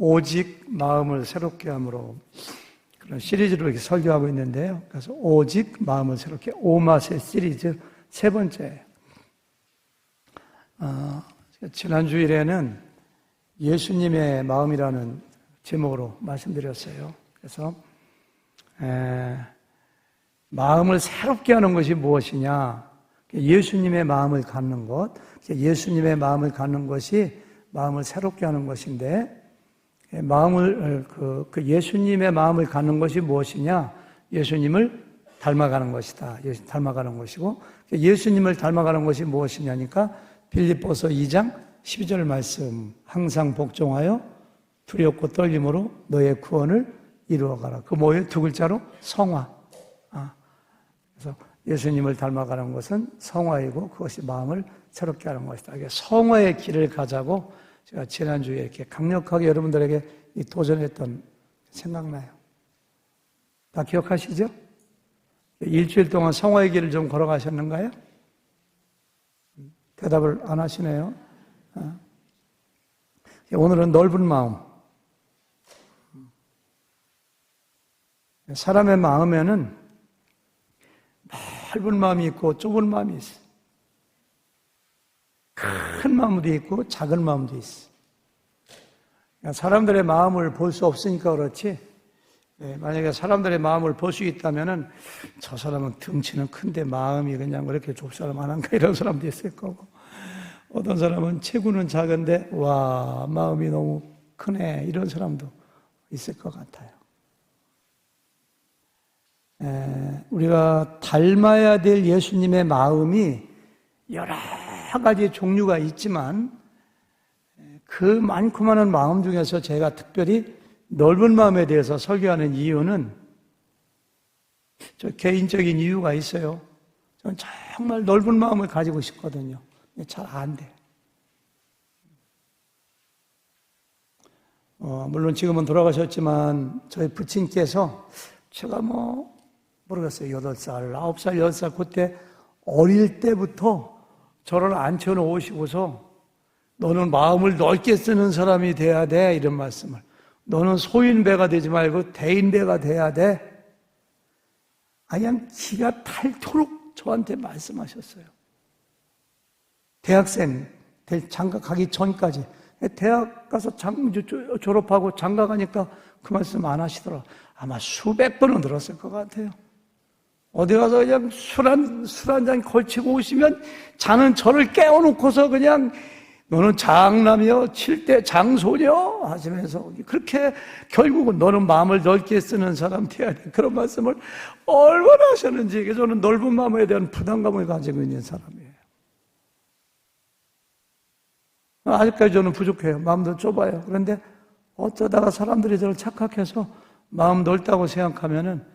오직 마음을 새롭게 함으로 그런 시리즈로 이렇게 설교하고 있는데요. 그래서 오직 마음을 새롭게 오마세 시리즈 세 번째예요. 지난 주일에는 예수님의 마음이라는 제목으로 말씀드렸어요. 그래서 마음을 새롭게 하는 것이 무엇이냐? 예수님의 마음을 갖는 것, 예수님의 마음을 갖는 것이 마음을 새롭게 하는 것인데, 예수님의 마음을 갖는 것이 무엇이냐? 예수님을 닮아가는 것이다. 닮아가는 것이고, 예수님을 닮아가는 것이 무엇이냐니까 빌립보서 2장 12절 말씀, 항상 복종하여 두렵고 떨림으로 너의 구원을 이루어가라. 그 뭐예요? 두 글자로 성화. 그래서 예수님을 닮아가는 것은 성화이고 그것이 마음을 새롭게 하는 것이다. 성화의 길을 가자고 제가 지난주에 이렇게 강력하게 여러분들에게 도전했던 생각나요. 다 기억하시죠? 일주일 동안 성화의 길을 좀 걸어가셨는가요? 대답을 안 하시네요. 오늘은 넓은 마음. 사람의 마음에는 넓은 마음이 있고 좁은 마음이 있어요. 큰 마음도 있고 작은 마음도 있어요. 사람들의 마음을 볼 수 없으니까 그렇지, 만약에 사람들의 마음을 볼 수 있다면은 저 사람은 덩치는 큰데 마음이 그냥 그렇게 좁쌀만한가 이런 사람도 있을 거고, 어떤 사람은 체구는 작은데 와 마음이 너무 크네 이런 사람도 있을 것 같아요. 우리가 닮아야 될 예수님의 마음이 여러 가지 종류가 있지만 그 많고 많은 마음 중에서 제가 특별히 넓은 마음에 대해서 설교하는 이유는 저 개인적인 이유가 있어요. 저는 정말 넓은 마음을 가지고 싶거든요. 잘 안 돼. 물론 지금은 돌아가셨지만 저희 부친께서 제가 모르겠어요. 8살, 9살, 10살 그때 어릴 때부터 저를 앉혀놓으시고서 너는 마음을 넓게 쓰는 사람이 돼야 돼 이런 말씀을, 너는 소인배가 되지 말고 대인배가 돼야 돼, 그냥 기가 탈토록 저한테 말씀하셨어요. 대학생 장가 가기 전까지, 대학 가서 졸업하고 장가 가니까 그 말씀 안 하시더라. 아마 수백 번은 들었을 것 같아요. 어디 가서 그냥 술 한 잔 걸치고 오시면 자는 저를 깨워놓고서 그냥 너는 장남이여 7대 장소녀 하시면서 그렇게 결국은 너는 마음을 넓게 쓰는 사람 돼야 돼 그런 말씀을 얼마나 하셨는지, 저는 넓은 마음에 대한 부담감을 가지고 있는 사람이에요. 아직까지 저는 부족해요. 마음도 좁아요. 그런데 어쩌다가 사람들이 저를 착각해서 마음 넓다고 생각하면은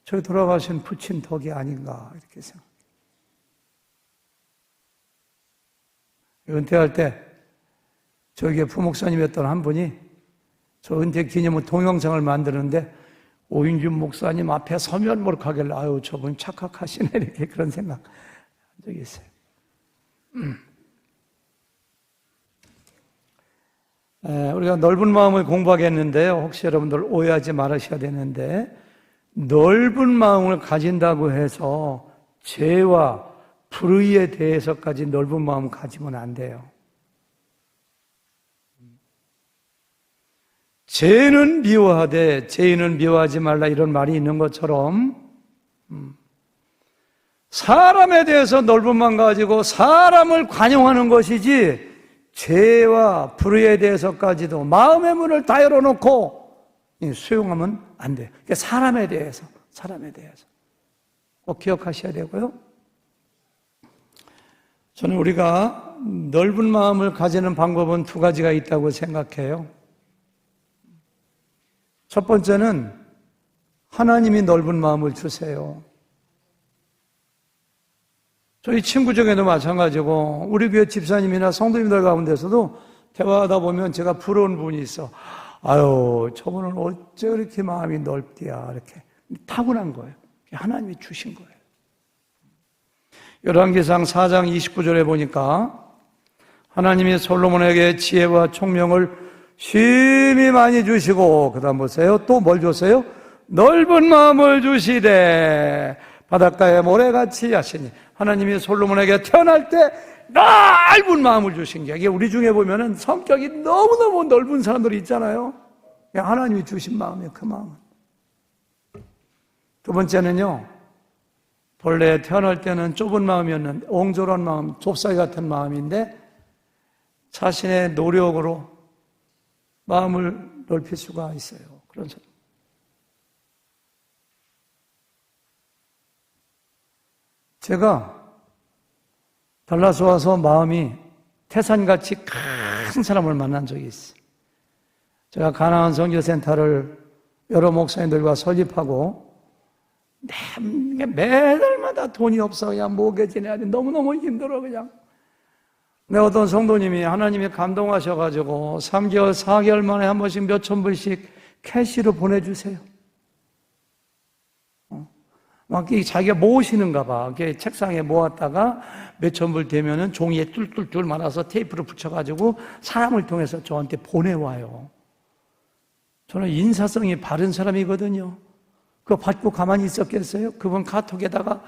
저희 돌아가신 부친 덕이 아닌가 이렇게 생각해요. 은퇴할 때 저에게 부목사님이었던 한 분이 저 은퇴 기념 동영상을 만드는데 오윤준 목사님 앞에 서면 하길래 아유 저분 착각하시네 이렇게 그런 생각 한 적이 있어요. 우리가 넓은 마음을 공부하겠는데요. 혹시 여러분들 오해하지 말으셔야 되는데, 넓은 마음을 가진다고 해서 죄와 불의에 대해서까지 넓은 마음 가지면 안 돼요. 죄는 미워하되 죄인은 미워하지 말라 이런 말이 있는 것처럼 사람에 대해서 넓은 마음 가지고 사람을 관용하는 것이지 죄와 불의에 대해서까지도 마음의 문을 다 열어놓고 수용하면 안 돼요. 그러니까 사람에 대해서 꼭 기억하셔야 되고요. 저는 우리가 넓은 마음을 가지는 방법은 두 가지가 있다고 생각해요. 첫 번째는 하나님이 넓은 마음을 주세요. 저희 친구 중에도 마찬가지고 우리 교회 집사님이나 성도님들 가운데서도 대화하다 보면 제가 부러운 분이 있어. 아유 저분은 어째 그렇게 마음이 넓디야 이렇게 타고난 거예요. 하나님이 주신 거예요. 열왕기상 4장 29절에 보니까 하나님이 솔로몬에게 지혜와 총명을 심히 많이 주시고, 그 다음 보세요. 또 뭘 줬어요? 넓은 마음을 주시되 바닷가에 모래같이 하시니. 하나님이 솔로몬에게 태어날 때 넓은 마음을 주신 게, 이게 우리 중에 보면은 성격이 너무너무 넓은 사람들이 있잖아요. 하나님이 주신 마음이에요, 그 마음은. 두 번째는요, 본래 태어날 때는 좁은 마음이었는데, 옹졸한 마음, 좁쌀 같은 마음인데 자신의 노력으로 마음을 넓힐 수가 있어요. 그런 사람. 제가 달라스 와서 마음이 태산같이 큰 사람을 만난 적이 있어요. 제가 가나안 선교센터를 여러 목사님들과 설립하고 매달마다 돈이 없어 그냥 목에 지내야 돼. 너무너무 힘들어 그냥. 근데 어떤 성도님이 하나님이 감동하셔가지고 3개월, 4개월 만에 한 번씩 몇천 불씩 캐시로 보내주세요. 막 자기가 모으시는가 봐. 책상에 모았다가 몇천 불 되면은 종이에 뚫뚫뚫 말아서 테이프를 붙여가지고 사람을 통해서 저한테 보내와요. 저는 인사성이 바른 사람이거든요. 그거 받고 가만히 있었겠어요? 그분 카톡에다가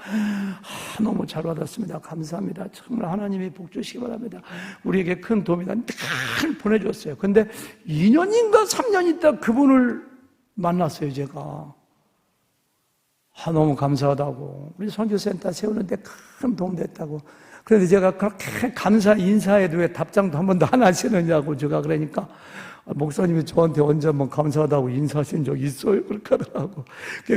너무 잘 받았습니다. 감사합니다. 정말 하나님이 복 주시기 바랍니다. 우리에게 큰 도움이다. 늘 보내줬어요. 근데 2년인가 3년 있다 그분을 만났어요, 제가. 너무 감사하다고. 우리 선교센터 세우는데 큰 도움 됐다고. 그런데 제가 그렇게 감사 인사에도 왜 답장도 한 번도 안 하시느냐고 제가 그러니까 목사님이 저한테 언제 한번 감사하다고 인사하신 적 있어요? 그렇게 하더라고.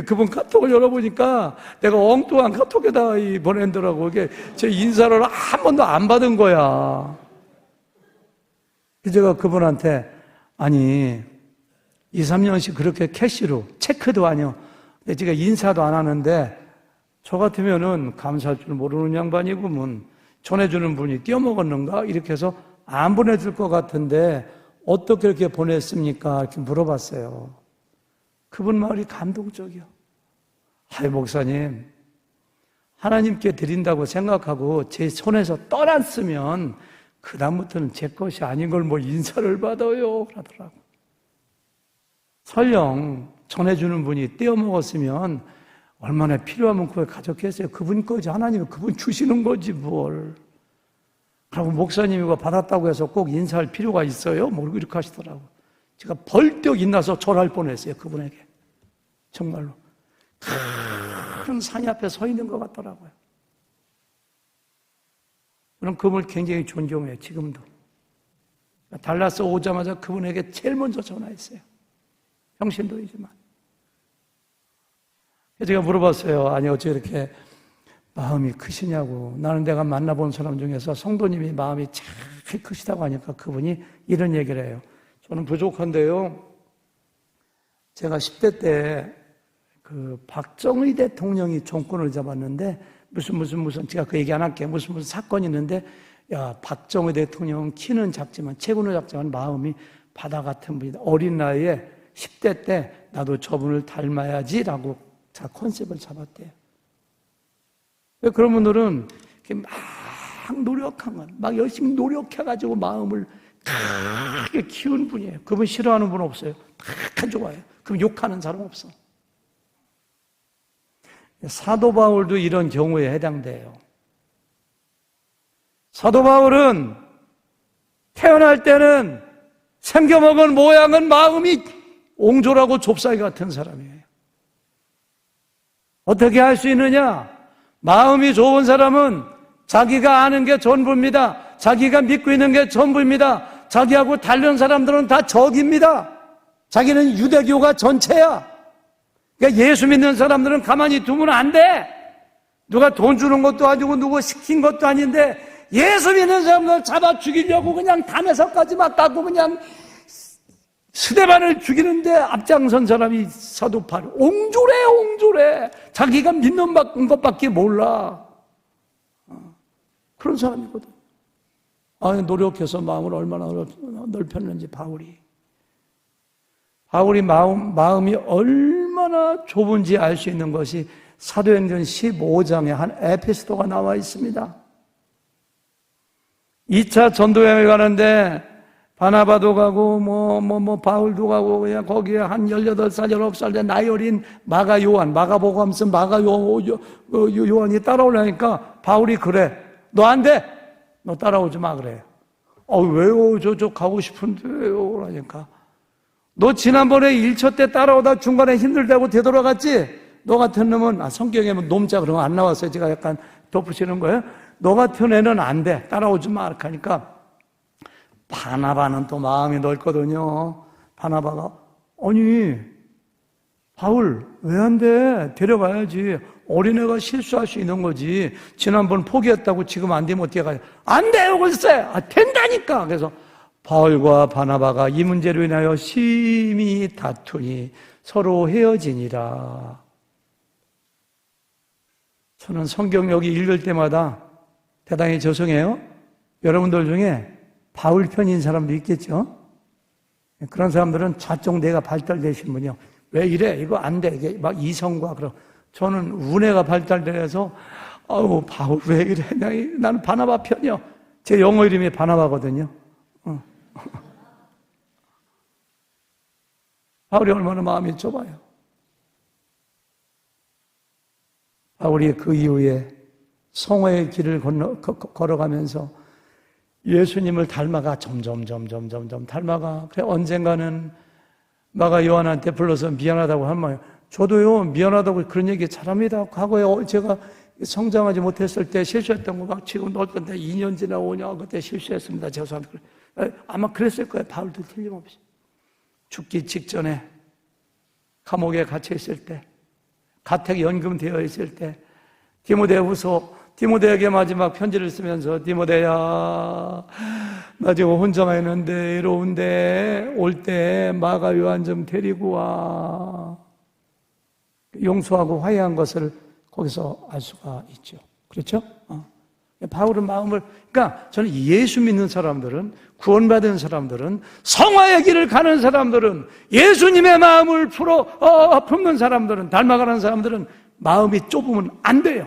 그분 카톡을 열어보니까 내가 엉뚱한 카톡에다 보낸더라고. 이게 제 인사를 한 번도 안 받은 거야. 제가 그분한테 아니 2, 3년씩 그렇게 캐시로 체크도 아니요. 근데 제가 인사도 안 하는데 저 같으면은 감사할 줄 모르는 양반이구먼. 전해주는 분이 띄어먹었는가? 이렇게 해서 안 보내줄 것 같은데 어떻게 이렇게 보냈습니까? 이렇게 물어봤어요. 그분 말이 감동적이요. 목사님, 하나님께 드린다고 생각하고 제 손에서 떠났으면 그 다음부터는 제 것이 아닌 걸 뭐 인사를 받아요. 그러더라고. 설령 전해주는 분이 떼어먹었으면 얼마나 필요하면 그걸 가졌겠어요. 그분 거지. 하나님은 그분 주시는 거지 뭘. 그리고 목사님이 받았다고 해서 꼭 인사할 필요가 있어요? 뭐 이렇게 하시더라고. 제가 벌떡 일어나서 절할 뻔했어요. 그분에게. 정말로. 큰 산이 앞에 서 있는 것 같더라고요. 저는 그분을 굉장히 존경해요. 지금도. 달라스 오자마자 그분에게 제일 먼저 전화했어요. 형신도이지만. 제가 물어봤어요. 아니 어째 이렇게 마음이 크시냐고. 나는 내가 만나본 사람 중에서 성도님이 마음이 참 크시다고 하니까 그분이 이런 얘기를 해요. 저는 부족한데요. 제가 10대 때 그 박정희 대통령이 정권을 잡았는데 무슨 제가 그 얘기 안 할게요. 무슨 사건이 있는데 야 박정희 대통령은 키는 작지만 체구는 작지만 마음이 바다 같은 분이다. 어린 나이에 10대 때 나도 저분을 닮아야지라고 자 컨셉을 잡았대요. 그런 분들은 이렇게 막 노력한 건, 막 열심히 노력해가지고 마음을 크게 키운 분이에요. 그분 싫어하는 분 없어요. 다 좋아해요. 그럼 욕하는 사람 없어. 사도 바울도 이런 경우에 해당돼요. 사도 바울은 태어날 때는 생겨먹은 모양은 마음이 옹졸하고 좁쌀 같은 사람이에요. 어떻게 할 수 있느냐? 마음이 좋은 사람은 자기가 아는 게 전부입니다. 자기가 믿고 있는 게 전부입니다. 자기하고 다른 사람들은 다 적입니다. 자기는 유대교가 전체야. 그러니까 예수 믿는 사람들은 가만히 두면 안 돼. 누가 돈 주는 것도 아니고 누구 시킨 것도 아닌데 예수 믿는 사람들 잡아 죽이려고 그냥 담에서까지 막 가고 그냥 스데반을 죽이는데 앞장선 사람이 사도 바울. 옹졸해. 자기가 믿는 것밖에 몰라. 그런 사람이거든. 노력해서 마음을 얼마나 넓혔는지 바울이 마음이 얼마나 좁은지 알 수 있는 것이 사도행전 15장에 한 에피소드가 나와 있습니다. 2차 전도여행을 가는데 바나바도 가고, 바울도 가고, 그냥 거기에 한 18살, 19살 된 나이 어린 마가복음 쓴 요한이 따라오려니까 바울이 그래. 너 안 돼! 너 따라오지 마, 그래. 왜요? 저 가고 싶은데요. 그러니까. 너 지난번에 1차 때 따라오다 중간에 힘들다고 되돌아갔지? 너 같은 놈은, 성경에 놈자 그런 거 안 나왔어요. 제가 약간 덮으시는 거예요. 너 같은 애는 안 돼. 따라오지 마. 이렇게 하니까 바나바는 또 마음이 넓거든요. 바나바가, 아니, 바울, 왜 안 돼? 데려가야지. 어린애가 실수할 수 있는 거지. 지난번 포기했다고 지금 안 되면 어떻게 가요? 안 돼요, 글쎄! 된다니까! 그래서 바울과 바나바가 이 문제로 인하여 심히 다투니 서로 헤어지니라. 저는 성경 여기 읽을 때마다 대단히 죄송해요. 여러분들 중에 바울 편인 사람도 있겠죠? 그런 사람들은 좌쪽 뇌가 발달되신 분이요. 왜 이래? 이거 안 돼. 이게 막 이성과 그런. 저는 우뇌가 발달돼서, 바울 왜 이래? 나는 바나바 편이요. 제 영어 이름이 바나바거든요. 바울이 얼마나 마음이 좁아요. 바울이 그 이후에 성화의 길을 걸어가면서 예수님을 닮아가 점점 닮아가. 그래 언젠가는 마가 요한한테 불러서 미안하다고 한 말. 저도요 미안하다고 그런 얘기 잘합니다. 과거에 제가 성장하지 못했을 때 실수했던 거 막 지금 넣을 건데 2년 지나오냐 그때 실수했습니다. 죄송합니다. 아마 그랬을 거예요. 바울도 틀림없이. 죽기 직전에 감옥에 갇혀 있을 때, 가택 연금되어 있을 때, 디모데에게 마지막 편지를 쓰면서 디모데야, 나 지금 혼자 있는데 외로운데 올 때 마가 요한 좀 데리고 와. 용서하고 화해한 것을 거기서 알 수가 있죠. 그렇죠? 바울은 마음을, 그러니까 저는 예수 믿는 사람들은, 구원받은 사람들은, 성화의 길을 가는 사람들은, 예수님의 마음을 품는 사람들은, 닮아가는 사람들은 마음이 좁으면 안 돼요.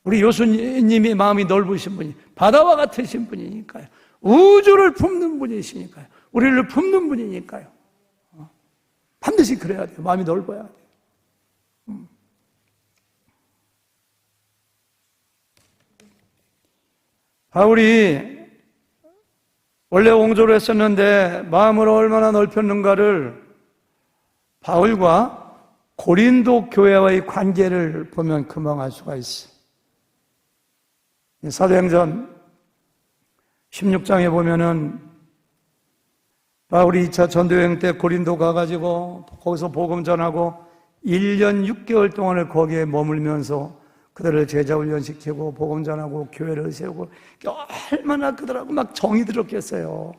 우리 예수님이 마음이 넓으신 분이, 바다와 같으신 분이니까요. 우주를 품는 분이시니까요. 우리를 품는 분이니까요. 반드시 그래야 돼요. 마음이 넓어야 돼요. 바울이 원래 옹졸을 했었는데 마음을 얼마나 넓혔는가를 바울과 고린도 교회와의 관계를 보면 금방 알 수가 있어요. 사도행전 16장에 보면은 바울이 2차 전도여행 때 고린도 가가지고 거기서 복음 전하고 1년 6개월 동안을 거기에 머물면서 그들을 제자 훈련시키고 복음 전하고 교회를 세우고 얼마나 그들하고 막 정이 들었겠어요.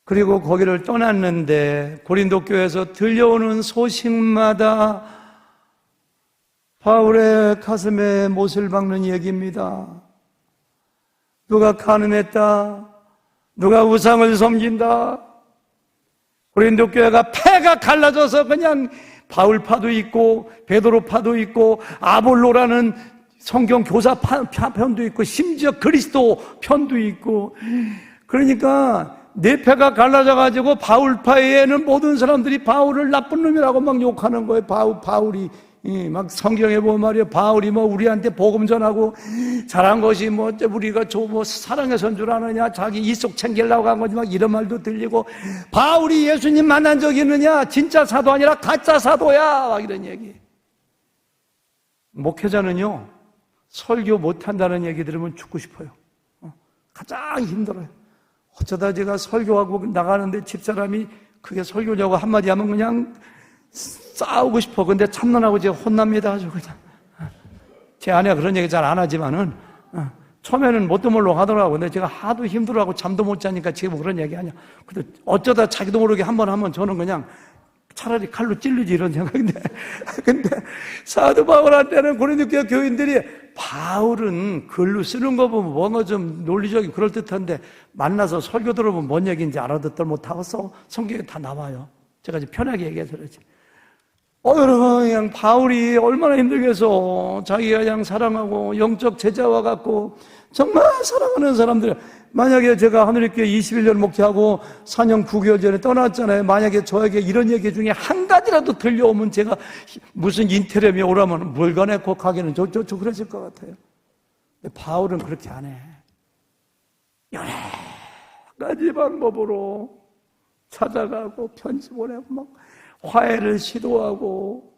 그리고 거기를 떠났는데 고린도 교회에서 들려오는 소식마다 바울의 가슴에 못을 박는 얘기입니다. 누가 간음했다. 누가 우상을 섬긴다. 고린도 교회가 폐가 갈라져서 그냥 바울파도 있고 베드로파도 있고 아볼로라는 성경 교사 편도 있고 심지어 그리스도 편도 있고, 그러니까 네 패가 갈라져 가지고 바울파에는 모든 사람들이 바울을 나쁜 놈이라고 막 욕하는 거예요. 바울이 막 성경에 보면 말이에요. 바울이 우리한테 복음 전하고 잘한 것이 우리가 사랑해서인 줄 아느냐, 자기 이속 챙기려고 한 거지 막 이런 말도 들리고, 바울이 예수님 만난 적 있느냐, 진짜 사도 아니라 가짜 사도야, 막 이런 얘기. 목회자는요 설교 못한다는 얘기 들으면 죽고 싶어요. 가장 힘들어요. 어쩌다 제가 설교하고 나가는데 집사람이 그게 설교냐고 한마디 하면 그냥 싸우고 싶어. 근데 참론하고 제가 혼납니다. 아주 그냥. 제 아내가 그런 얘기 잘 안 하지만은, 처음에는 뭣도 모르고 하더라고. 근데 제가 하도 힘들어하고 잠도 못 자니까 지금 그런 얘기 하냐. 근데 어쩌다 자기도 모르게 한번 하면 저는 그냥 차라리 칼로 찔르지 이런 생각인데. 근데 사도 바울한테는 고린도 교회 교인들이 바울은 글로 쓰는 거 보면 뭔가 좀 논리적인 그럴듯한데 만나서 설교 들어보면 뭔 얘기인지 알아듣들 못하고서 성경에 다 나와요. 제가 이제 편하게 얘기해서 그렇지. 여러분, 그냥 바울이 얼마나 힘들겠어. 자기가 그냥 사랑하고 영적 제자와 같고 정말 사랑하는 사람들. 만약에 제가 하늘의교회 21년 목회하고 4년 9개월 전에 떠났잖아요. 만약에 저에게 이런 얘기 중에 한 가지라도 들려오면 제가 무슨 인테리엄이 오라면 물건에 곡하기는 저 그러실 것 같아요. 근데 바울은 그렇게 안 해. 여러 가지 방법으로 찾아가고 편지 보내고 막 화해를 시도하고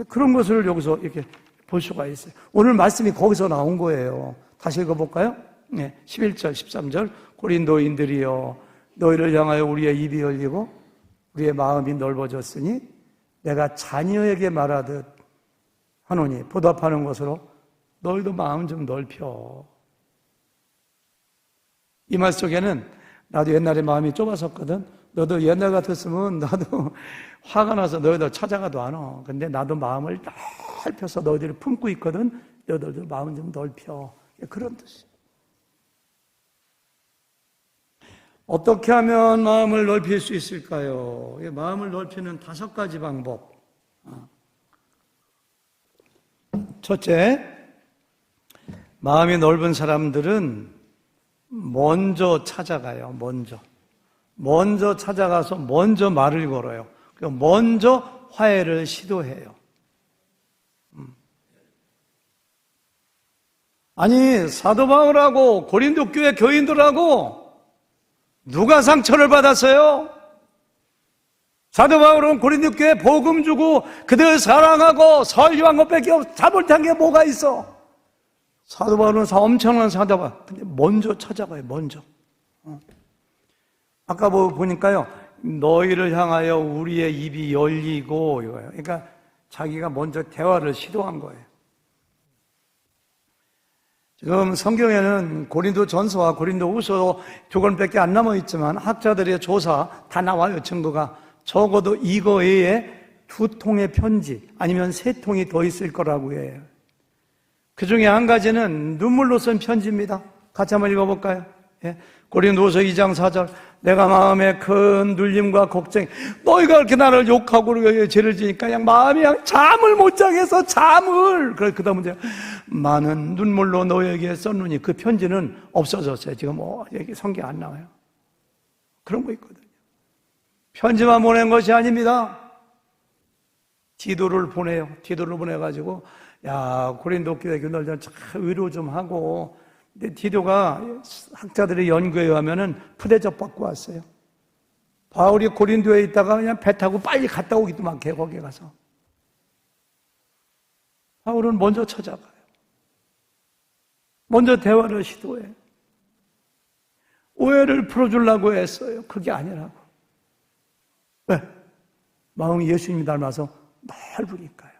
그런 것을 여기서 이렇게 볼 수가 있어요. 오늘 말씀이 거기서 나온 거예요. 다시 읽어볼까요? 11절, 13절. 고린도인들이여, 너희를 향하여 우리의 입이 열리고 우리의 마음이 넓어졌으니 내가 자녀에게 말하듯 하노니 보답하는 것으로 너희도 마음 좀 넓혀. 이 말 속에는 나도 옛날에 마음이 좁았었거든. 너도 옛날 같았으면 나도 화가 나서 너희들 찾아가도 안 와. 근데 나도 마음을 넓혀서 너희들을 품고 있거든. 너희들도 마음 좀 넓혀. 그런 뜻이에요. 어떻게 하면 마음을 넓힐 수 있을까요? 마음을 넓히는 5가지 방법. 첫째, 마음이 넓은 사람들은 먼저 찾아가요. 먼저 찾아가서 먼저 말을 걸어요. 먼저 화해를 시도해요. 아니, 사도 바울하고 고린도 교회 교인들하고 누가 상처를 받았어요? 사도 바울은 고린도 교회에 복음 주고 그들 사랑하고 설교한 것밖에 잘못한 게 뭐가 있어? 사도 바울은 엄청난 사도 바울. 근데 먼저 찾아가요. 먼저. 아까 보니까요, 너희를 향하여 우리의 입이 열리고 이거예요. 그러니까 자기가 먼저 대화를 시도한 거예요. 지금 성경에는 고린도 전서와 고린도 후서 2권밖에 안 남아 있지만 학자들의 조사 다 나와요. 증거가. 적어도 이거 외에 2통의 편지 아니면 3통이 더 있을 거라고 해요. 그 중에 한 가지는 눈물로 쓴 편지입니다. 같이 한번 읽어볼까요? 고린도후서 2장 4절. 내가 마음에 큰 눌림과 걱정, 너희가 그렇게 나를 욕하고 죄를 지니까 그냥 마음이 그냥 잠을 못 자게 해서 잠을. 그 다음 문제, 많은 눈물로 너에게 썼느니. 그 편지는 없어졌어요. 지금 여기 성경 안 나와요. 그런 거 있거든요. 편지만 보낸 것이 아닙니다. 디도를 보내요. 디도를 보내가지고, 야, 고린도 교회 교인들 참 위로 좀 하고. 근데 디도가 학자들의 연구에 의하면은 푸대접 받고 왔어요. 바울이 고린도에 있다가 그냥 배 타고 빨리 갔다 오기도 많게 거기에 가서. 바울은 먼저 찾아가요. 먼저 대화를 시도해. 오해를 풀어주려고 했어요. 그게 아니라고. 왜? 마음이 예수님 닮아서 넓으니까요.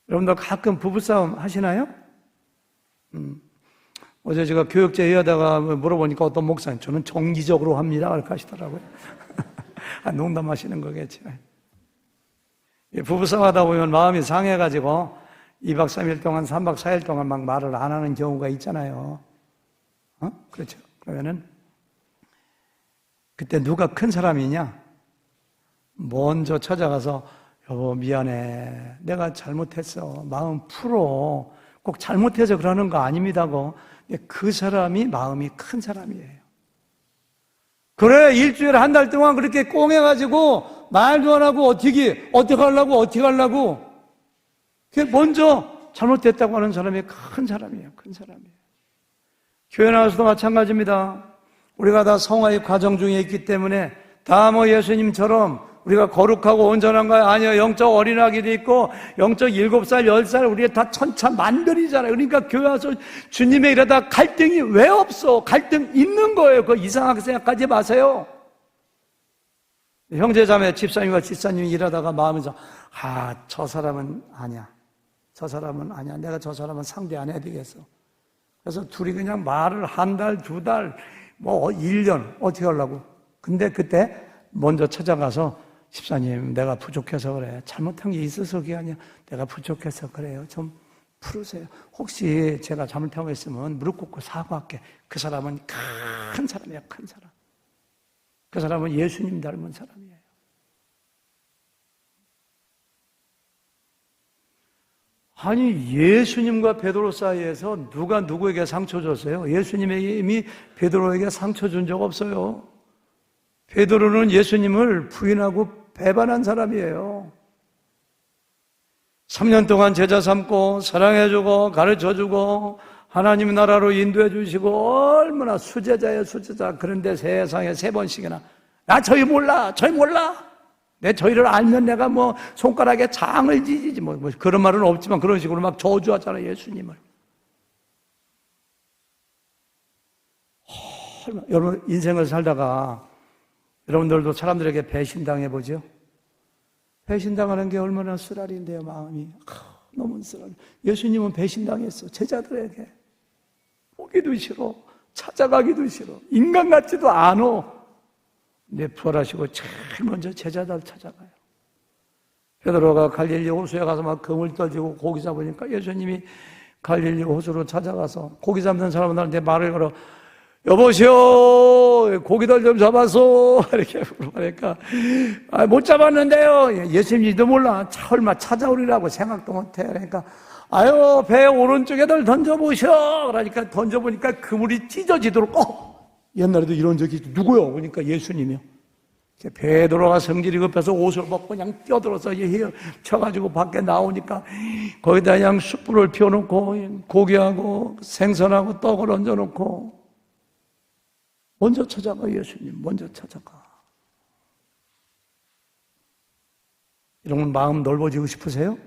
여러분들 가끔 부부싸움 하시나요? 어제 제가 교육제 회의하다가 물어보니까 어떤 목사님, 저는 정기적으로 합니다. 그렇게 하시더라고요. 농담하시는 거겠죠. 부부싸움 하다 보면 마음이 상해가지고 2박 3일 동안, 3박 4일 동안 막 말을 안 하는 경우가 있잖아요. 그렇죠. 그러면은 그때 누가 큰 사람이냐? 먼저 찾아가서 여보 미안해. 내가 잘못했어. 마음 풀어. 꼭 잘못해서 그러는 거 아닙니다고. 그 사람이 마음이 큰 사람이에요. 그래, 일주일에 한 달 동안 그렇게 꽁해가지고 말도 안 하고 어떻게 하려고. 그게 먼저 잘못됐다고 하는 사람이 큰 사람이에요. 큰 사람이에요. 교회 나와서도 마찬가지입니다. 우리가 다 성화의 과정 중에 있기 때문에 다 예수님처럼 우리가 거룩하고 온전한 거야. 아니요. 영적 어린아기도 있고 영적 7살, 10살 우리가 다 천차만별이잖아요. 그러니까 교회 와서 주님의 일하다 갈등이 왜 없어? 갈등 있는 거예요. 그거 이상하게 생각하지 마세요. 형제자매 집사님과 집사님이 일하다가 마음에서 저 사람은 아니야. 저 사람은 아니야. 내가 저 사람은 상대 안 해야 되겠어. 그래서 둘이 그냥 말을 한 달, 2달, 1년 어떻게 하려고. 근데 그때 먼저 찾아가서 집사님, 내가 부족해서 그래. 잘못한 게 있어서 그게 아니야. 내가 부족해서 그래요. 좀 풀으세요. 혹시 제가 잘못하고 있으면 무릎 꿇고 사과할게. 그 사람은 큰 사람이야, 큰 사람. 그 사람은 예수님 닮은 사람이에요. 아니, 예수님과 베드로 사이에서 누가 누구에게 상처 줬어요? 예수님에게 이미 베드로에게 상처 준 적 없어요. 베드로는 예수님을 부인하고 배반한 사람이에요. 3년 동안 제자 삼고 사랑해주고 가르쳐주고 하나님 나라로 인도해 주시고 얼마나 수제자예요, 수제자. 그런데 세상에 3번씩이나 나 저희 몰라, 저희 몰라. 내 저희를 알면 내가 뭐 손가락에 장을 지지지 뭐 그런 말은 없지만 그런 식으로 막 저주하잖아요, 예수님을. 여러분 인생을 살다가 여러분들도 사람들에게 배신당해보죠? 배신당하는 게 얼마나 쓰라린데요, 마음이. 너무 쓰라리. 예수님은 배신당했어, 제자들에게. 보기도 싫어, 찾아가기도 싫어, 인간 같지도 않어. 근데 부활하시고 제일 먼저 제자들 찾아가요. 베드로가 갈릴리 호수에 가서 막 그물 떠지고 고기 잡으니까 예수님이 갈릴리 호수로 찾아가서 고기 잡는 사람들한테 말을 걸어 여보시오, 고기들 좀 잡았어. 이렇게 물어보니까 못 잡았는데요. 예수님도 몰라. 설마 찾아오리라고 생각도 못해. 그러니까 아유, 배 오른쪽에들 던져보셔. 그러니까 던져보니까 그물이 찢어지도록 옛날에도 이런 적이 누구요? 그러니까 예수님이요. 베드로가 성질이 급해서 옷을 벗고 그냥 뛰어들어서 쳐가지고 밖에 나오니까 거기다 그냥 숯불을 피워놓고 고기하고 생선하고 떡을 얹어놓고 먼저 찾아가. 예수님 먼저 찾아가. 이런 마음 넓어지고 싶으세요?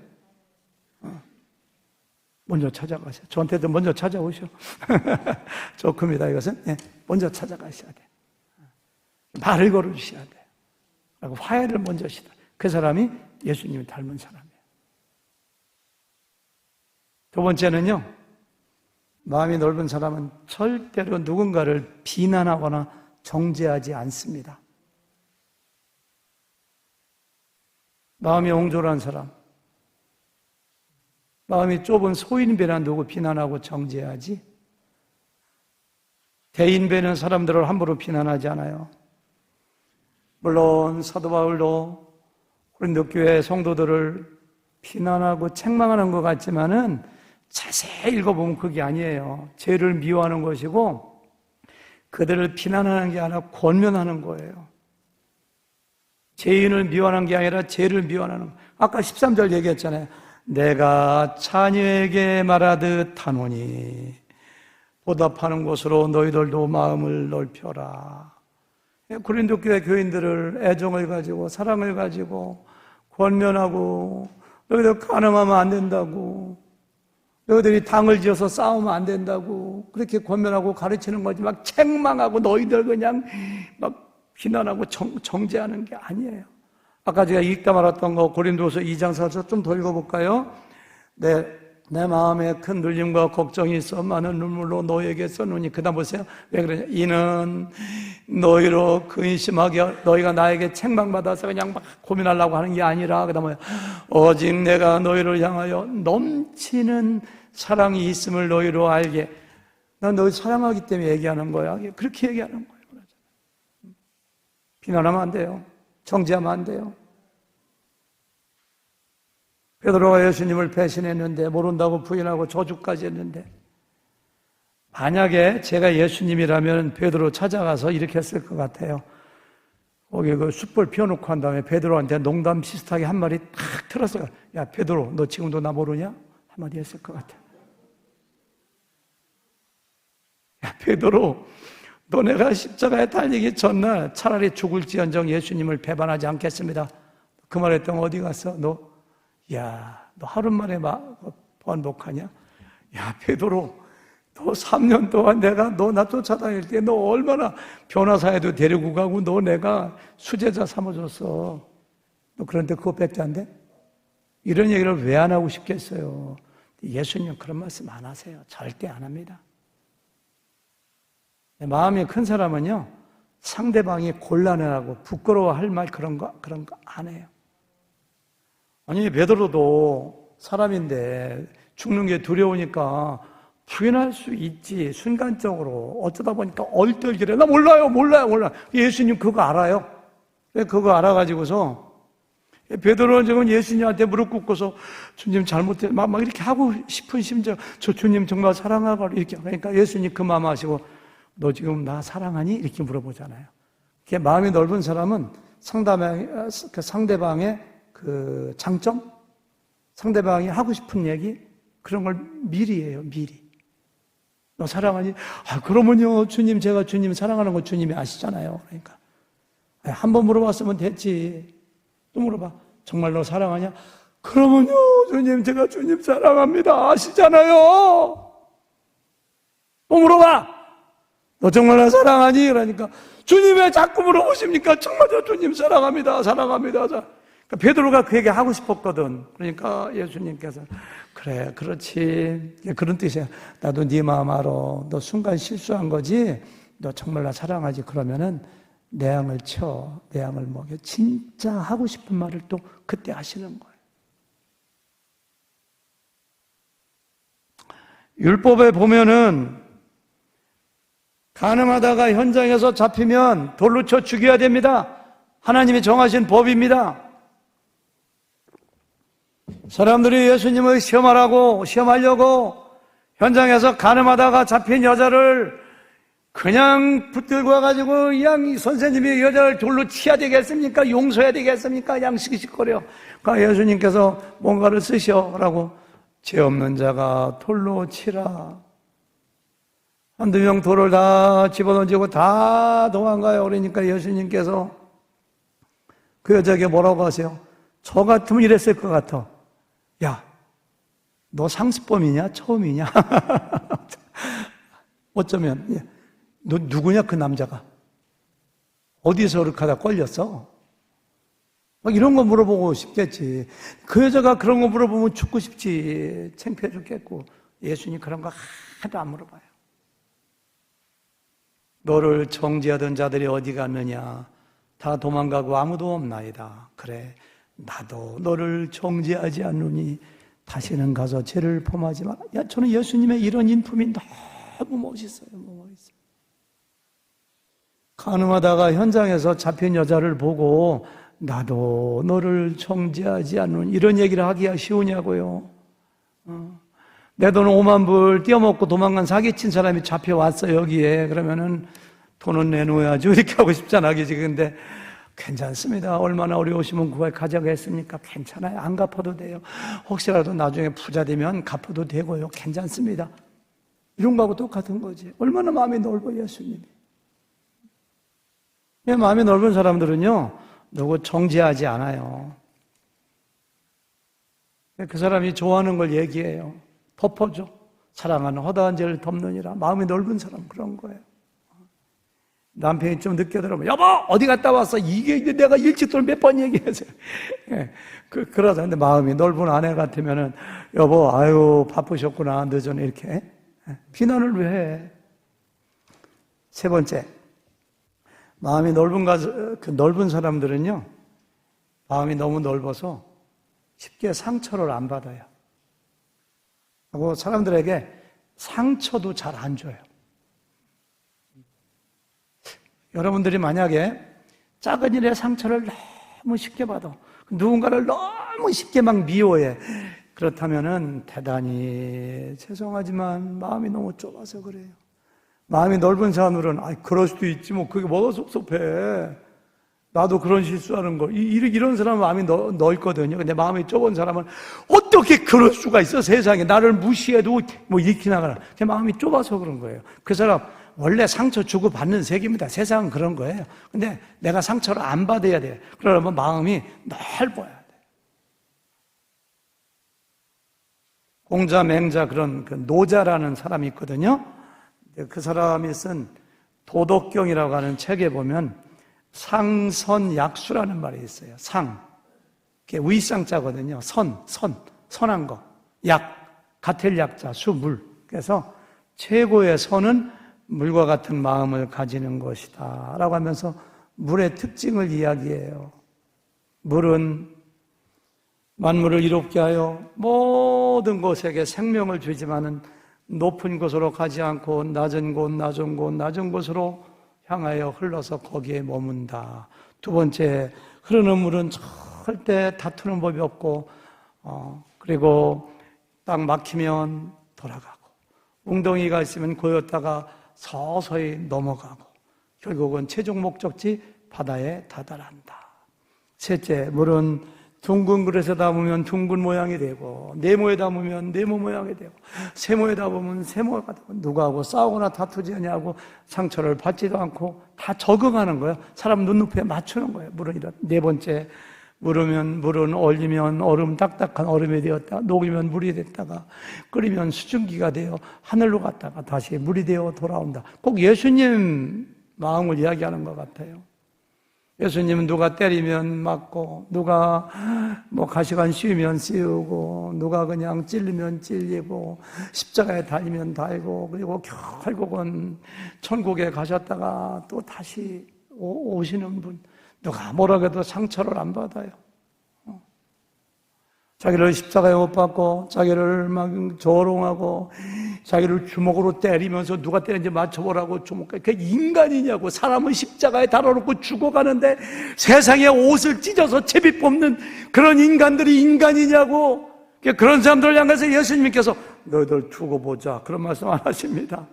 먼저 찾아가세요. 저한테도 먼저 찾아오셔. 좋습니다. 이것은 먼저 찾아가셔야 돼. 말을 걸어주셔야 돼. 그리고 화해를 먼저 하시다. 그 사람이 예수님을 닮은 사람이에요. 두 번째는요, 마음이 넓은 사람은 절대로 누군가를 비난하거나 정죄하지 않습니다. 마음이 옹졸한 사람, 마음이 좁은 소인배는 누구 비난하고 정죄하지? 대인배는 사람들을 함부로 비난하지 않아요. 물론 사도 바울도 고린도 교회 성도들을 비난하고 책망하는 것 같지만은 자세히 읽어보면 그게 아니에요. 죄를 미워하는 것이고 그들을 비난하는 게 아니라 권면하는 거예요. 죄인을 미워하는 게 아니라 죄를 미워하는 거. 아까 13절 얘기했잖아요. 내가 자녀에게 말하듯 하노니 보답하는 곳으로 너희들도 마음을 넓혀라. 고린도 교회 교인들을 애정을 가지고 사랑을 가지고 권면하고 너희들 간음하면 안 된다고, 너희들이 당을 지어서 싸우면 안 된다고 그렇게 권면하고 가르치는 거지 막 책망하고 너희들 그냥 막 비난하고 정죄하는 게 아니에요. 아까 제가 읽다 말았던 거 고린도서 2장 4절 좀 더 읽어볼까요? 내 마음에 큰 눌림과 걱정이 있어 많은 눈물로 너희에게 써놓으니. 그 다음 보세요. 왜 그러냐? 이는 너희로 근심하게 너희가 나에게 책망받아서 그냥 막 고민하려고 하는 게 아니라, 그 다음에 오직 내가 너희를 향하여 넘치는 사랑이 있음을 너희로 알게. 난 너희 사랑하기 때문에 얘기하는 거야. 그렇게 얘기하는 거예요. 비난하면 안 돼요. 정죄하면 안 돼요. 베드로가 예수님을 배신했는데, 모른다고 부인하고 저주까지 했는데, 만약에 제가 예수님이라면 베드로 찾아가서 이렇게 했을 것 같아요. 거기 그 숯불 피워놓고 한 다음에 베드로한테 농담 비슷하게 한 마디 탁 틀었어요. 야, 베드로, 너 지금도 나 모르냐? 한마디 했을 것 같아요. 야, 베드로, 너 내가 십자가에 달리기 전날 차라리 죽을지언정 예수님을 배반하지 않겠습니다. 그 말했더니 어디 갔어? 너 하루 만에 번복하냐? 야, 베드로, 너 3년 동안 내가 나 쫓아다닐 때 너 얼마나 변호사에도 데리고 가고 너 내가 수제자 삼아줬어. 너 그런데 그것밖에 안 돼? 이런 얘기를 왜 안 하고 싶겠어요? 예수님 그런 말씀 안 하세요. 절대 안 합니다. 마음이 큰 사람은요, 상대방이 곤란해하고 부끄러워할 말 그런 거 안 해요. 아니, 베드로도 사람인데 죽는 게 두려우니까 부인할 수 있지. 순간적으로 어쩌다 보니까 얼떨결에 나 몰라요. 예수님 그거 알아요. 그거 알아가지고서 베드로는 지금 예수님한테 무릎 꿇고서 주님 잘못해 막 이렇게 하고 싶은 심정, 저 주님 정말 사랑하고 이렇게. 그러니까 예수님 그 마음 아시고 너 지금 나 사랑하니? 이렇게 물어보잖아요. 마음이 넓은 사람은 상대방의 그 장점, 상대방이 하고 싶은 얘기, 그런 걸 미리 해요, 미리. 너 사랑하니? 그러면요, 주님, 제가 주님 사랑하는 거 주님이 아시잖아요. 그러니까. 한 번 물어봤으면 됐지. 또 물어봐. 정말 너 사랑하냐? 그러면요, 주님, 제가 주님 사랑합니다. 아시잖아요. 또 물어봐. 너 정말 나 사랑하니? 그러니까 주님 왜 자꾸 물어보십니까? 정말 저 주님 사랑합니다. 사랑합니다. 그러니까 베드로가 그 얘기 하고 싶었거든. 그러니까 예수님께서 그래, 그렇지. 그런 뜻이야. 나도 네 마음 알아. 너 순간 실수한 거지? 너 정말 나 사랑하지? 그러면은 내 양을 쳐. 내 양을 먹여. 진짜 하고 싶은 말을 또 그때 하시는 거예요. 율법에 보면은 가늠하다가 현장에서 잡히면 돌로 쳐 죽여야 됩니다. 하나님이 정하신 법입니다. 사람들이 예수님을 시험하려고 현장에서 가늠하다가 잡힌 여자를 그냥 붙들고 와가지고 그냥 선생님이 여자를 돌로 치야 되겠습니까? 용서해야 되겠습니까? 그냥 시시거려. 그러니까 예수님께서 뭔가를 쓰셔라고 죄 없는 자가 돌로 치라. 한두 명 돌을 다 집어던지고 다 도망가요. 그러니까 예수님께서 그 여자에게 뭐라고 하세요? 저 같으면 이랬을 것 같아. 야, 너 상습범이냐? 처음이냐? 어쩌면 너 누구냐 그 남자가? 어디서 그렇게 하다 걸렸어? 막 이런 거 물어보고 싶겠지. 그 여자가 그런 거 물어보면 죽고 싶지. 창피해 죽겠고. 예수님 그런 거 하나도 안 물어봐요. 너를 정죄하던 자들이 어디 갔느냐? 다 도망가고 아무도 없나이다. 그래, 나도 너를 정죄하지 않노니 다시는 가서 죄를 범하지 마라. 야, 저는 예수님의 이런 인품이 너무 멋있어요. 너무 멋있어요. 가늠하다가 현장에서 잡힌 여자를 보고 나도 너를 정죄하지 않노니 이런 얘기를 하기가 쉬우냐고요. 내 돈 5만 불 떼어먹고 도망간 사기친 사람이 잡혀왔어 여기에. 그러면은 돈은 내놓아야죠. 이렇게 하고 싶잖아. 그지? 근데 괜찮습니다. 얼마나 어려우시면 그걸 가져가겠습니까? 괜찮아요. 안 갚아도 돼요. 혹시라도 나중에 부자 되면 갚아도 되고요. 괜찮습니다. 이런 거하고 똑같은 거지. 얼마나 마음이 넓어요, 예수님이. 마음이 넓은 사람들은요, 누구 정죄하지 않아요. 그 사람이 좋아하는 걸 얘기해요. 덮어줘. 사랑하는 허다한 죄를 덮느니라. 마음이 넓은 사람 그런 거예요. 남편이 좀 늦게 들어오면 여보 어디 갔다 왔어? 이게 이제 내가 일찍들 몇 번 얘기해서 그러자. 근데 마음이 넓은 아내 같으면은 여보 아유 바쁘셨구나 늦었네 이렇게 비난을 왜 해? 세 번째, 마음이 넓은 사람들은요 마음이 너무 넓어서 쉽게 상처를 안 받아요. 하고 사람들에게 상처도 잘 안 줘요. 여러분들이 만약에 작은 일에 상처를 너무 쉽게 받아, 누군가를 너무 쉽게 막 미워해, 그렇다면은 대단히 죄송하지만 마음이 너무 좁아서 그래요. 마음이 넓은 사람들은 그럴 수도 있지 뭐 그게 뭐가 섭섭해. 나도 그런 실수하는 거. 이런 사람은 마음이 넓거든요. 근데 마음이 좁은 사람은 어떻게 그럴 수가 있어? 세상에 나를 무시해도 뭐 이렇게 나가라. 제 마음이 좁아서 그런 거예요. 그 사람 원래 상처 주고 받는 세계입니다. 세상은 그런 거예요. 근데 내가 상처를 안 받아야 돼요. 그러면 마음이 넓어야 돼. 공자, 맹자 그런 그 노자라는 사람이 있거든요. 그 사람이 쓴 도덕경이라고 하는 책에 보면 상선약수라는 말이 있어요. 상, 그게 위상자거든요. 선한 거. 약, 같을 약자, 수, 물. 그래서 최고의 선은 물과 같은 마음을 가지는 것이다 라고 하면서 물의 특징을 이야기해요. 물은 만물을 이롭게 하여 모든 것에게 생명을 주지만은 높은 곳으로 가지 않고 낮은 곳으로 향하여 흘러서 거기에 머문다. 두 번째, 흐르는 물은 저 절대 다투는 법이 없고, 그리고 딱 막히면 돌아가고, 웅덩이가 있으면 고였다가 서서히 넘어가고, 결국은 최종 목적지 바다에 다다란다. 셋째, 물은 둥근 그릇에 담으면 둥근 모양이 되고, 네모에 담으면 네모 모양이 되고, 세모에 담으면 세모가 되고, 누구하고 싸우거나 다투지 않냐고 상처를 받지도 않고 다 적응하는 거예요. 사람 눈높이에 맞추는 거예요. 물은 이런. 네 번째, 물은 얼리면 얼음 딱딱한 얼음이 되었다. 녹이면 물이 됐다가 끓이면 수증기가 되어 하늘로 갔다가 다시 물이 되어 돌아온다. 꼭 예수님 마음을 이야기하는 것 같아요. 예수님은 누가 때리면 맞고, 누가 가시관 씌우면 씌우고, 누가 그냥 찔리면 찔리고, 십자가에 달리면 달고, 그리고 결국은 천국에 가셨다가 또 다시 오시는 분. 누가 뭐라고 해도 상처를 안 받아요. 자기를 십자가에 못 박고, 자기를 막 조롱하고, 자기를 주먹으로 때리면서 누가 때리는지 맞춰보라고 주먹까지. 그게 인간이냐고. 사람은 십자가에 달아놓고 죽어가는데 세상에 옷을 찢어서 제비 뽑는 그런 인간들이 인간이냐고. 그런 사람들을 향해서 예수님께서 너희들 두고 보자, 그런 말씀 안 하십니다.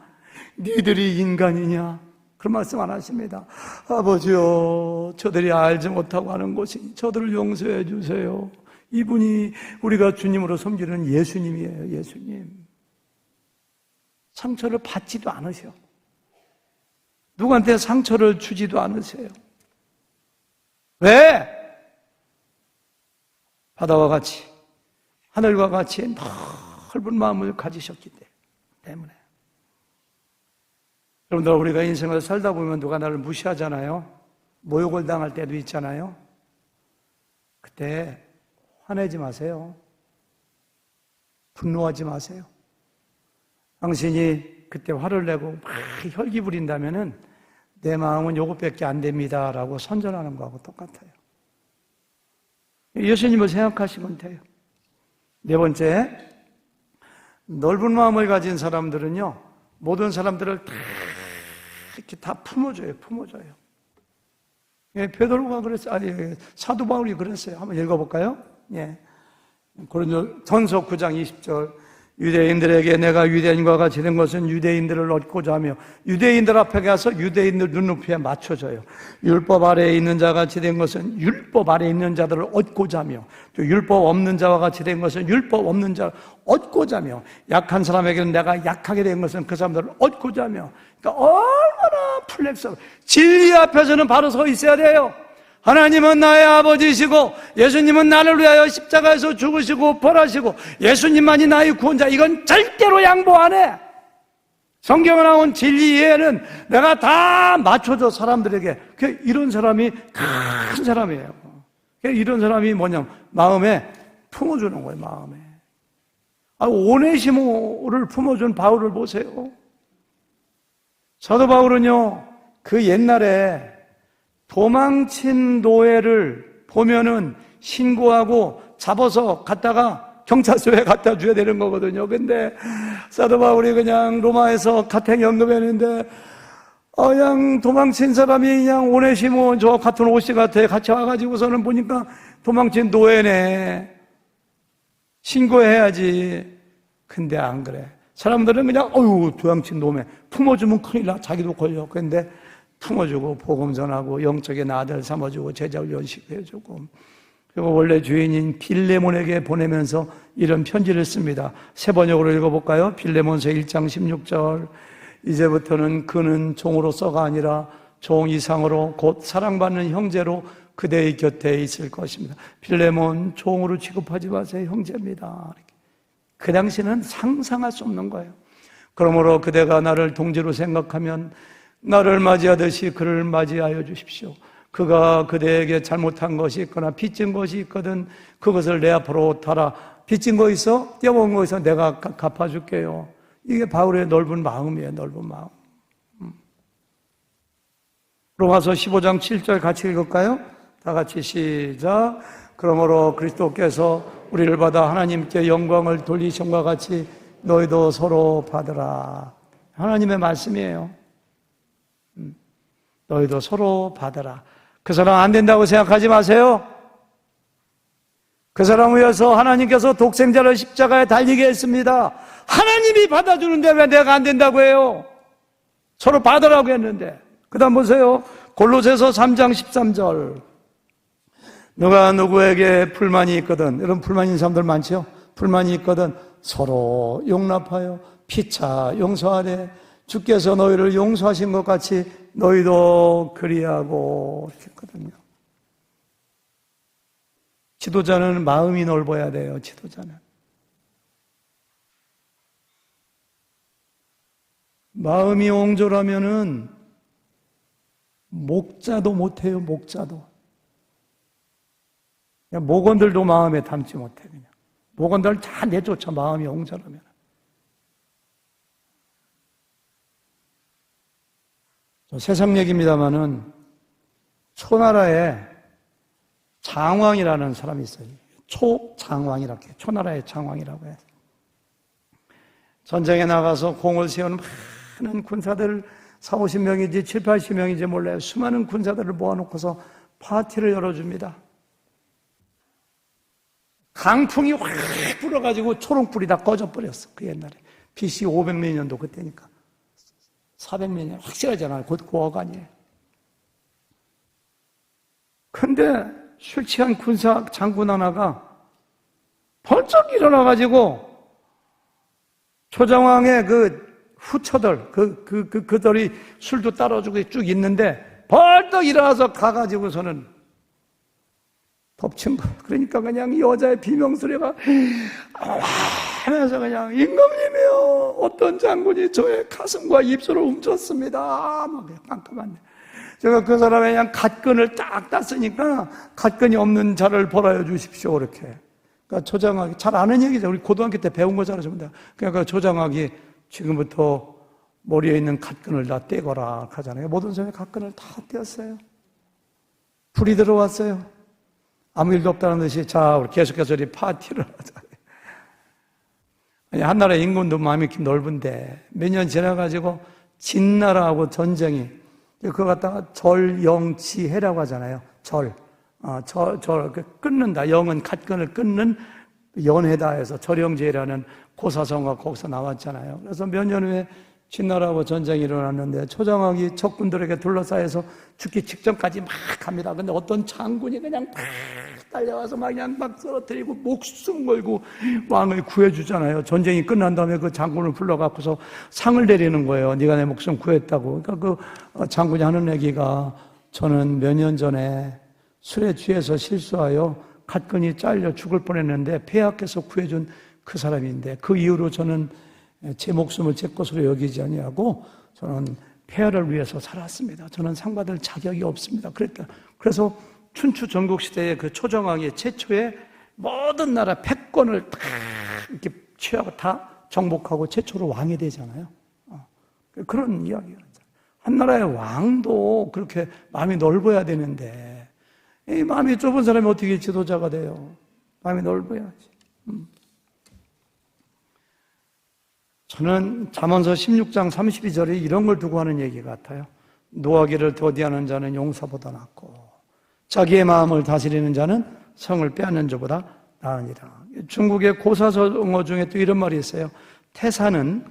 니들이 인간이냐, 그런 말씀 안 하십니다. 아버지요, 저들이 알지 못하고 하는 것이니 저들을 용서해 주세요. 이분이 우리가 주님으로 섬기는 예수님이에요. 예수님. 상처를 받지도 않으셔. 누구한테 상처를 주지도 않으세요. 왜? 바다와 같이, 하늘과 같이 넓은 마음을 가지셨기 때문에. 여러분들, 우리가 인생을 살다 보면 누가 나를 무시하잖아요. 모욕을 당할 때도 있잖아요. 그때 화내지 마세요. 분노하지 마세요. 당신이 그때 화를 내고 막 혈기 부린다면은 내 마음은 요것밖에 안 됩니다 라고 선전하는 거하고 똑같아요. 예수님을 생각하시면 돼요. 네 번째, 넓은 마음을 가진 사람들은요, 모든 사람들을 다 이렇게 다 품어줘요. 베드로가 그랬어요. 아니, 사도 바울이 그랬어요. 한번 읽어볼까요? 예. 고린도전서 9장 20절. 유대인들에게 내가 유대인과 같이 된 것은 유대인들을 얻고자 하며, 유대인들 앞에 가서 유대인들 눈높이에 맞춰져요. 율법 아래에 있는 자와 같이 된 것은 율법 아래에 있는 자들을 얻고자 하며, 또 율법 없는 자와 같이 된 것은 율법 없는 자를 얻고자 하며, 약한 사람에게는 내가 약하게 된 것은 그 사람들을 얻고자 하며. 그러니까 얼마나 플렉서블. 진리 앞에서는 바로 서 있어야 돼요. 하나님은 나의 아버지시고 예수님은 나를 위하여 십자가에서 죽으시고 벌하시고 예수님만이 나의 구원자. 이건 절대로 양보 안 해. 성경에 나온 진리 이해는 내가 다 맞춰줘, 사람들에게. 이런 사람이 큰 사람이에요. 이런 사람이 뭐냐면 마음에 품어주는 거예요. 마음에. 오네시모를 품어준 바울을 보세요. 사도 바울은요, 그 옛날에 도망친 노예를 보면은 신고하고 잡아서 갔다가 경찰서에 갖다 줘야 되는 거거든요. 근데 사도 바울이 그냥 로마에서 가택 연금했는데, 그냥 도망친 사람이 그냥 오네시모 저 같은 옷이 같아. 같이 와가지고서는 보니까 도망친 노예네. 신고해야지. 근데 안 그래. 사람들은 그냥 도망친 노예 품어주면 큰일 나. 자기도 걸려. 근데 품어주고 복음 전하고 영적인 아들 삼아주고 제자 훈련시켜주고, 그리고 원래 주인인 빌레몬에게 보내면서 이런 편지를 씁니다. 세 번역으로 읽어볼까요? 빌레몬서 1장 16절. 이제부터는 그는 종으로서가 아니라 종 이상으로 곧 사랑받는 형제로 그대의 곁에 있을 것입니다. 빌레몬, 종으로 취급하지 마세요. 형제입니다. 그 당시는 상상할 수 없는 거예요. 그러므로 그대가 나를 동지로 생각하면 나를 맞이하듯이 그를 맞이하여 주십시오. 그가 그대에게 잘못한 것이 있거나 빚진 것이 있거든 그것을 내 앞으로 달아. 빚진 거 있어? 떼어먹은 거 있어? 내가 갚아줄게요. 이게 바울의 넓은 마음이에요. 넓은 마음. 로마서 15장 7절 같이 읽을까요? 다 같이 시작. 그러므로 그리스도께서 우리를 받아 하나님께 영광을 돌리심과 같이 너희도 서로 받으라. 하나님의 말씀이에요. 너희도 서로 받으라. 그 사람 안 된다고 생각하지 마세요. 그 사람을 위해서 하나님께서 독생자를 십자가에 달리게 했습니다. 하나님이 받아주는데 왜 내가 안 된다고 해요? 서로 받으라고 했는데. 그 다음 보세요. 골로새서 3장 13절. 누가 누구에게 불만이 있거든, 여러분 불만 있는 사람들 많죠? 불만이 있거든 서로 용납하여 피차 용서하래. 주께서 너희를 용서하신 것 같이 너희도 그리하고, 이렇게 했거든요. 지도자는 마음이 넓어야 돼요. 지도자는 마음이 옹졸하면은 목자도 못해요. 목자도. 그냥 목원들도 마음에 담지 못해. 그냥 목원들 다 내쫓아. 마음이 옹졸하면. 세상 얘기입니다만은 초나라에 장왕이라는 사람이 있어요. 초장왕이라고 해요. 초나라의 장왕이라고 해요. 전쟁에 나가서 공을 세우는 많은 군사들 40-50명이지 70-80명이지 몰라요. 수많은 군사들을 모아놓고서 파티를 열어줍니다. 강풍이 확 불어가지고 초롱불이 다 꺼져버렸어. 그 옛날에 BC 500몇 년도 그때니까 400몇 년 확실하잖아요. 곧 고어간이에요. 근데 술 취한 군사 장군 하나가 벌쩍 일어나가지고 초장왕의 그 후처들, 그들이 술도 따라주고 쭉 있는데 벌떡 일어나서 가가지고서는 덮친 거. 그러니까 그냥 여자의 비명소리가 하면서 그냥 임금님이요, 어떤 장군이 저의 가슴과 입술을 훔쳤습니다. 막 깜깜한데. 제가 그 사람의 그냥 갓근을 딱 땄으니까 갓근이 없는 자를 벌하여 주십시오. 그렇게. 그러니까 조장학이 잘 아는 얘기죠. 우리 고등학교 때 배운 거잖아요. 그러니까 조장학이 지금부터 머리에 있는 갓근을 다 떼거라 하잖아요. 모든 사람이 갓근을 다 떼었어요. 불이 들어왔어요. 아무 일도 없다는 듯이 자, 우리 계속해서 우리 파티를 하자. 아니, 한 나라의 인구도 마음이 이렇게 넓은데 몇 년 지나가지고 진나라하고 전쟁이, 그거 갖다가 절영치해라고 하잖아요. 끊는다. 영은 갓근을 끊는 연해다 해서 절영제라는 고사성어가 거기서 나왔잖아요. 그래서 몇 년 후에 진나라하고 전쟁이 일어났는데 초장학이 적군들에게 둘러싸여서 죽기 직전까지 막 갑니다. 근데 어떤 장군이 그냥 막 달려와서 그냥 막 쓰러뜨리고 목숨 걸고 왕을 구해주잖아요. 전쟁이 끝난 다음에 그 장군을 불러갖고서 상을 내리는 거예요. 네가 내 목숨 구했다고. 그러니까 그 장군이 하는 얘기가, 저는 몇 년 전에 술에 취해서 실수하여 갓근이 잘려 죽을 뻔했는데 폐하께서 구해준 그 사람인데 그 이후로 저는 제 목숨을 제 것으로 여기지 아니하고 저는 폐하를 위해서 살았습니다. 저는 상 받을 자격이 없습니다. 그래서 춘추 전국시대의 그 초정왕이 최초의 모든 나라 패권을 다 이렇게 취하고 다 정복하고 최초로 왕이 되잖아요. 그런 이야기가. 한 나라의 왕도 그렇게 마음이 넓어야 되는데, 이 마음이 좁은 사람이 어떻게 지도자가 돼요? 마음이 넓어야지. 저는 잠언서 16장 32절에 이런 걸 두고 하는 얘기 같아요. 노하기를 더디하는 자는 용사보다 낫고 자기의 마음을 다스리는 자는 성을 빼앗는 자보다 나으니라. 중국의 고사성어 중에 또 이런 말이 있어요. 태산은,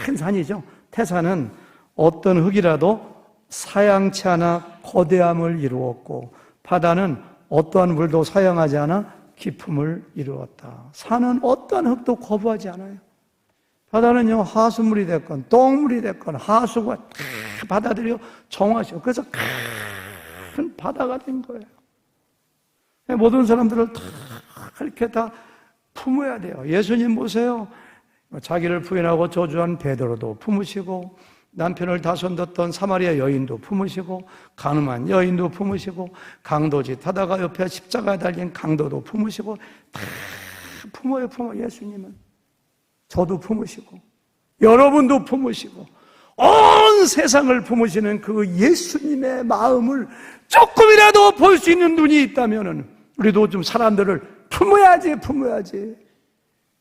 큰 산이죠. 태산은 어떤 흙이라도 사양치 않아 거대함을 이루었고 바다는 어떠한 물도 사양하지 않아 깊음을 이루었다. 산은 어떠한 흙도 거부하지 않아요. 바다는요, 하수물이 됐건 똥물이 됐건 하수가 다 받아들여 정화시켜. 그래서 큰 바다가 된 거예요. 모든 사람들을 다 그렇게 다 품어야 돼요. 예수님 보세요. 자기를 부인하고 저주한 베드로도 품으시고, 남편을 다 손뒀던 사마리아 여인도 품으시고, 가늠한 여인도 품으시고, 강도짓 하다가 옆에 십자가에 달린 강도도 품으시고, 다 품어요. 예수님은. 저도 품으시고 여러분도 품으시고 온 세상을 품으시는 그 예수님의 마음을 조금이라도 볼 수 있는 눈이 있다면 우리도 좀 사람들을 품어야지.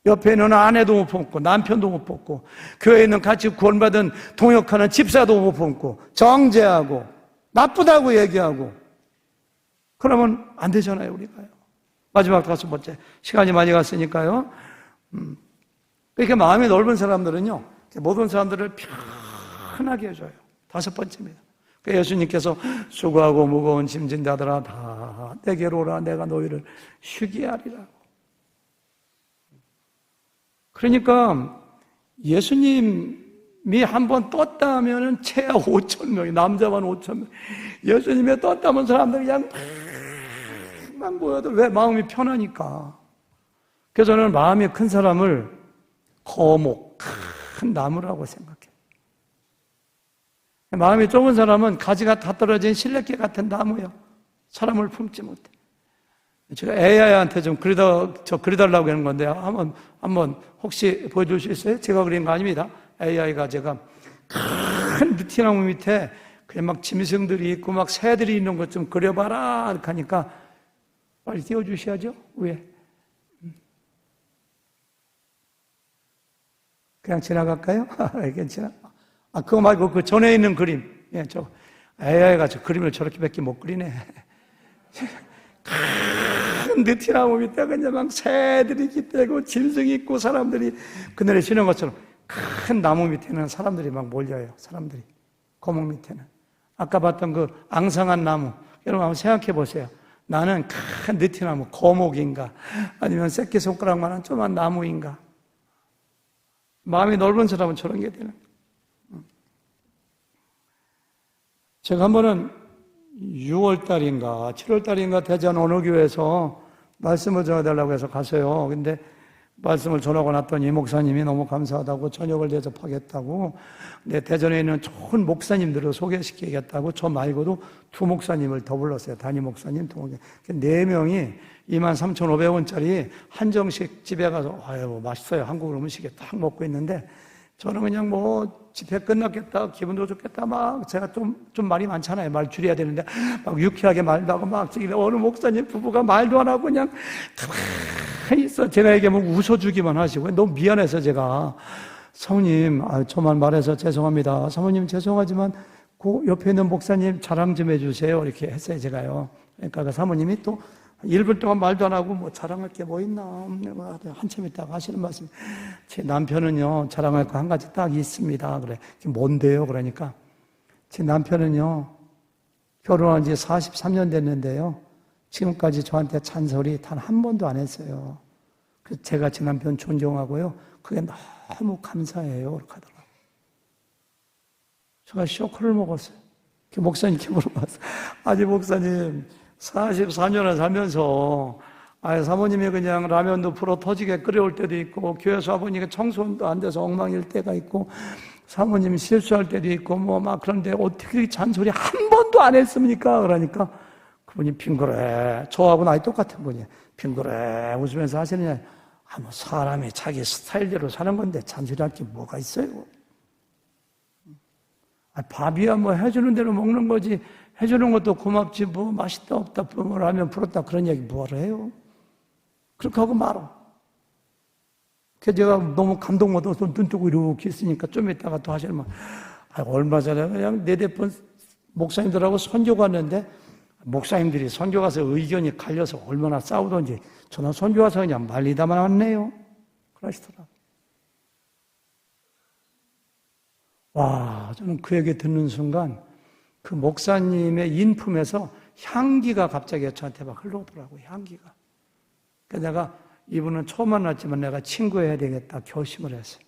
옆에 있는 아내도 못 품고 남편도 못 품고 교회에 있는 같이 구원받은 동역하는 집사도 못 품고 정죄하고 나쁘다고 얘기하고 그러면 안 되잖아요. 우리가요. 마지막 다섯 번째. 시간이 많이 갔으니까요. 이렇게 마음이 넓은 사람들은요, 모든 사람들을 편하게 해줘요. 다섯 번째입니다. 예수님께서 수고하고 무거운 짐진 자들아 다 내게로 오라 내가 너희를 쉬게 하리라고. 그러니까 예수님이 한번 떴다 하면은 최하 5천 명이, 남자만 5천 명. 예수님이 떴다 하면 사람들이 그냥 막 모여도 왜? 마음이 편하니까. 그래서 저는 마음이 큰 사람을 거목, 큰 나무라고 생각해요. 마음이 좁은 사람은 가지가 다 떨어진 실레개 같은 나무예요. 사람을 품지 못해. 제가 AI한테 좀 그려달라고 하는 건데, 한번 혹시 보여줄 수 있어요? 제가 그린 거 아닙니다. AI가 제가 큰 느티나무 밑에 그냥 막 짐승들이 있고 막 새들이 있는 것 좀 그려봐라. 이렇게 하니까 빨리 띄워주셔야죠. 위에. 그냥 지나갈까요? 괜찮아. 그거 말고 그 전에 있는 그림. 예, AI가 저 그림을 저렇게밖에 못 그리네. 큰 느티나무 밑에 그냥 막 새들이 기대고 짐승이 있고 사람들이 그늘에 쉬는 것처럼 큰 나무 밑에는 사람들이 막 몰려요. 사람들이. 거목 밑에는. 아까 봤던 그 앙상한 나무. 여러분 한번 생각해 보세요. 나는 큰 느티나무, 거목인가? 아니면 새끼손가락만한 조그만 나무인가? 마음이 넓은 사람은 저런 게 되는 거예요. 제가 한 번은 6월달인가 7월달인가 대전 어느 교회에서 말씀을 전해달라고 해서 갔어요. 근데 말씀을 전하고 났더니 목사님이 너무 감사하다고 저녁을 대접하겠다고, 근데 대전에 있는 좋은 목사님들을 소개시키겠다고 저 말고도 두 목사님을 더 불렀어요. 담임 목사님 두 목사님. 4명이 23,500원짜리 한정식 집에 가서 아유 맛있어요. 한국 음식에 딱 먹고 있는데 저는 그냥 뭐 집회 끝났겠다, 기분도 좋겠다, 막 제가 좀 말이 많잖아요. 말 줄여야 되는데 막 유쾌하게 말도 하고 막 어느 목사님 부부가 말도 안 하고 그냥 가만히 있어. 제가 얘기하면 웃어주기만 하시고 너무 미안해서 제가 사모님, 저만 말해서 죄송합니다. 사모님 죄송하지만 그 옆에 있는 목사님 자랑 좀 해주세요. 이렇게 했어요, 제가요. 그러니까 그 사모님이 또 1분 동안 말도 안 하고 뭐 자랑할 게 뭐 있나 한참 있다가 하시는 말씀. 제 남편은요 자랑할 거 한 가지 딱 있습니다. 그래. 뭔데요? 그러니까 제 남편은요 결혼한 지 43년 됐는데요 지금까지 저한테 잔소리 단 한 번도 안 했어요. 그래서 제가 제 남편 존경하고요 그게 너무 감사해요. 그렇게 하더라고요. 제가 쇼크를 먹었어요. 목사님께 물어봤어요. 아니 목사님 44년을 살면서 사모님이 그냥 라면도 불어 터지게 끓여올 때도 있고 교회에서 아버님이 청소도 안 돼서 엉망일 때가 있고 사모님이 실수할 때도 있고 뭐 막 그런데 어떻게 잔소리 한 번도 안 했습니까? 그러니까 그분이 빙그레, 저하고 나이 똑같은 분이 빙그레 웃으면서 하시느냐, 뭐 사람이 자기 스타일대로 사는 건데 잔소리할 게 뭐가 있어요? 밥이야 뭐 해주는 대로 먹는 거지 해주는 것도 고맙지 뭐 맛있다 없다 뭐 라면 불었다 그런 얘기 뭐하러 해요? 그렇게 하고 말어. 그래서 제가 너무 감동받아서 눈 뜨고 이렇게 있으니까 좀 이따가 또 하시는 말, 얼마 전에 그냥 내 대폰 목사님들하고 선교 갔는데 목사님들이 선교 가서 의견이 갈려서 얼마나 싸우던지 저는 선교 가서 그냥 말리다만 왔네요. 그러시더라고요. 와, 저는 그 얘기 듣는 순간 그 목사님의 인품에서 향기가 갑자기 저한테 막 흘러오더라고요. 향기가. 그래서 내가 이분은 처음 만났지만 내가 친구해야 되겠다 결심을 했어요.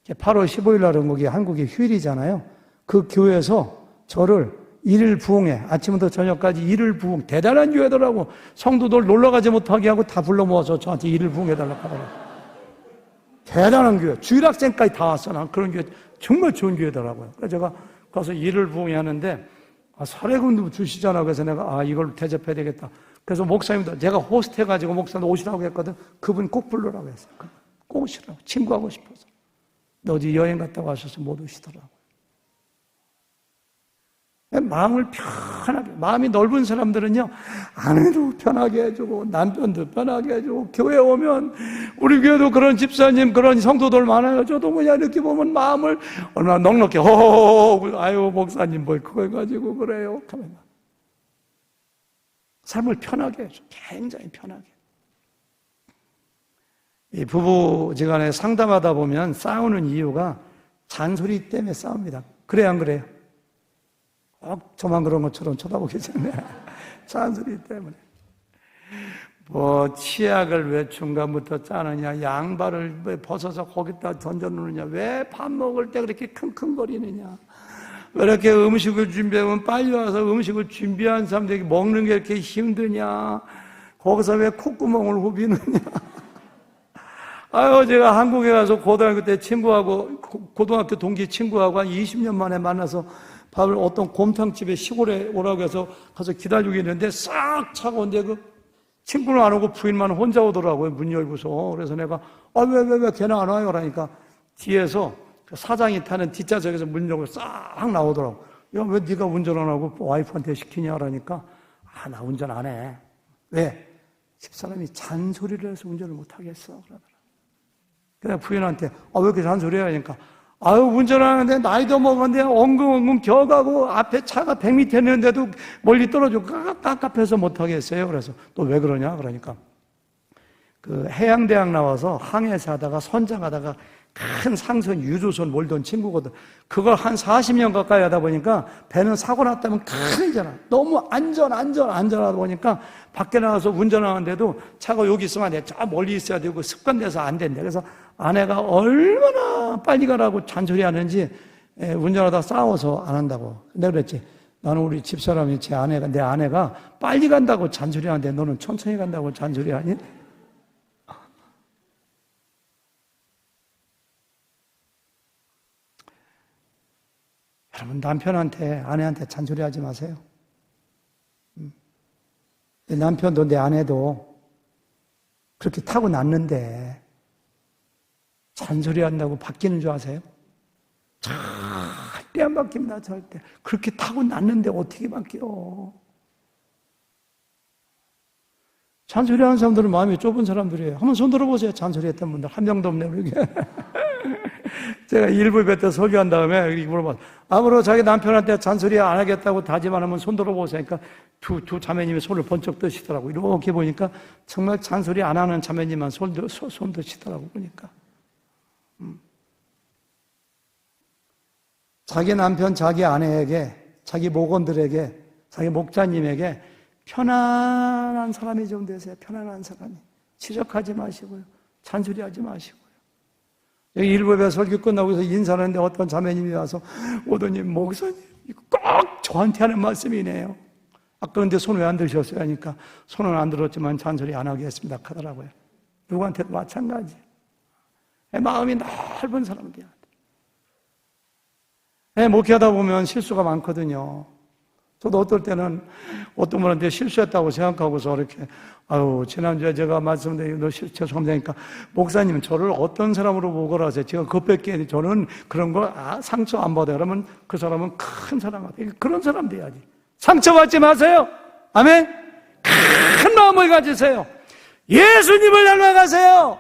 8월 15일 날은 한국이 휴일이잖아요. 그 교회에서 저를 일일 부흥회, 아침부터 저녁까지 일일 부흥, 대단한 교회더라고. 성도들 놀러가지 못하게 하고 다 불러 모아서 저한테 일일 부흥해달라고 하더라고요. 대단한 교회, 주일학생까지 다 왔어. 난 그런 교회 정말 좋은 교회더라고요. 그래서 제가 가서 일을 부흥회 하는데 사례금도 주시잖아. 그래서 내가 이걸 대접해야 되겠다. 그래서 목사님도 제가 호스트 해가지고 목사님도 오시라고 했거든. 그분 꼭 부르라고 했어요. 꼭 오시라고. 친구하고 싶어서. 근데 어디 여행 갔다 와셔서 못 오시더라고요. 마음을 편하게, 마음이 넓은 사람들은요, 아내도 편하게 해주고, 남편도 편하게 해주고, 교회 오면, 우리 교회도 그런 집사님, 그런 성도들 많아요. 저도 그냥 이렇게 보면 마음을 얼마나 넉넉해, 아유, 목사님, 뭘 그걸 가지고 그래요. 삶을 편하게 해줘. 굉장히 편하게. 이 부부지간에 상담하다 보면 싸우는 이유가 잔소리 때문에 싸웁니다. 그래 안 그래요? 저만 그런 것처럼 쳐다보고 계시네. 잔소리 때문에. 뭐 치약을 왜 중간부터 짜느냐, 양발을 왜 벗어서 거기다 던져놓느냐, 왜 밥 먹을 때 그렇게 킁킁거리느냐, 왜 이렇게 음식을 준비하면 빨리 와서 음식을 준비한 사람들에게 먹는 게 이렇게 힘드냐, 거기서 왜 콧구멍을 후비느냐. 아유, 제가 한국에 가서 고등학교 때 친구하고, 고등학교 동기 친구하고 한 20년 만에 만나서 밥을 어떤 곰탕집에 시골에 오라고 해서 가서 기다리고 있는데 싹 차가 온데 그 친구는 안 오고 부인만 혼자 오더라고요. 문 열고서. 그래서 내가 왜 걔는 안 와요? 그러니까 뒤에서 그 사장이 타는 뒷좌석에서 문 열고 싹 나오더라고. 야, 왜 네가 운전 안 하고 와이프한테 시키냐? 그러니까 나 운전 안 해. 왜? 집사람이 잔소리를 해서 운전을 못 하겠어. 그러더라. 그래 부인한테 왜 이렇게 잔소리해? 하니까 운전하는데 나이도 먹었는데 엉금엉금 겨가고 앞에 차가 100m 있는데도 멀리 떨어지고 깝깝해서 못하겠어요. 그래서 또 왜 그러냐? 그러니까 그 해양대학 나와서 항해사 하다가 선장하다가 큰 상선 유조선 몰던 친구거든. 그걸 한 40년 가까이 하다 보니까 배는 사고 났다면 큰일이잖아. 너무 안전하다 보니까 밖에 나가서 운전하는데도 차가 여기 있으면 안 돼. 저 멀리 있어야 되고 습관돼서 안 된대. 그래서 아내가 얼마나 빨리 가라고 잔소리 하는지 운전하다 싸워서 안 한다고. 내가 그랬지. 나는 우리 집사람이 내 아내가 빨리 간다고 잔소리 하는데 너는 천천히 간다고 잔소리 하니? 여러분, 남편한테, 아내한테 잔소리하지 마세요. 내 남편도 내 아내도 그렇게 타고났는데 잔소리한다고 바뀌는 줄 아세요? 절대 안 바뀝니다. 절대. 그렇게 타고났는데 어떻게 바뀌어? 잔소리하는 사람들은 마음이 좁은 사람들이에요. 한번 손 들어보세요. 잔소리했던 분들 한 명도 없네요. 여기. 제가 일부 배 때 설교한 다음에 물어봤어요. 앞으로 자기 남편한테 잔소리 안 하겠다고 다짐 안 하면 손 들어보세요. 그러니까 두 자매님이 손을 번쩍 드시더라고요. 이렇게 보니까 정말 잔소리 안 하는 자매님만 손 드시더라고요. 보니까. 자기 남편, 자기 아내에게, 자기 목원들에게, 자기 목자님에게 편안한 사람이 좀 되세요. 편안한 사람이. 지적하지 마시고요. 잔소리하지 마시고요. 여기 일부에 설교 끝나고 서 인사하는데 어떤 자매님이 와서 오더니 목사님 이거 꼭 저한테 하는 말씀이네요. 그런데 손 왜 안 들으셨어요? 하니까 손은 안 들었지만 잔소리 안 하겠습니다 하더라고요. 누구한테도 마찬가지. 마음이 넓은 사람들이야. 목회하다 보면 실수가 많거든요. 저도 어떨 때는 어떤 분한테 실수했다고 생각하고서 이렇게 지난주에 제가 말씀드린 너 죄송합니다 하니까 목사님 저를 어떤 사람으로 보고라 하세요. 제가 그것밖에 저는 그런 거 상처 안 받아요. 그러면 그 사람은 큰 사람 같아요. 그런 사람 돼야지. 상처받지 마세요. 아멘. 큰 마음을 가지세요. 예수님을 닮아가세요.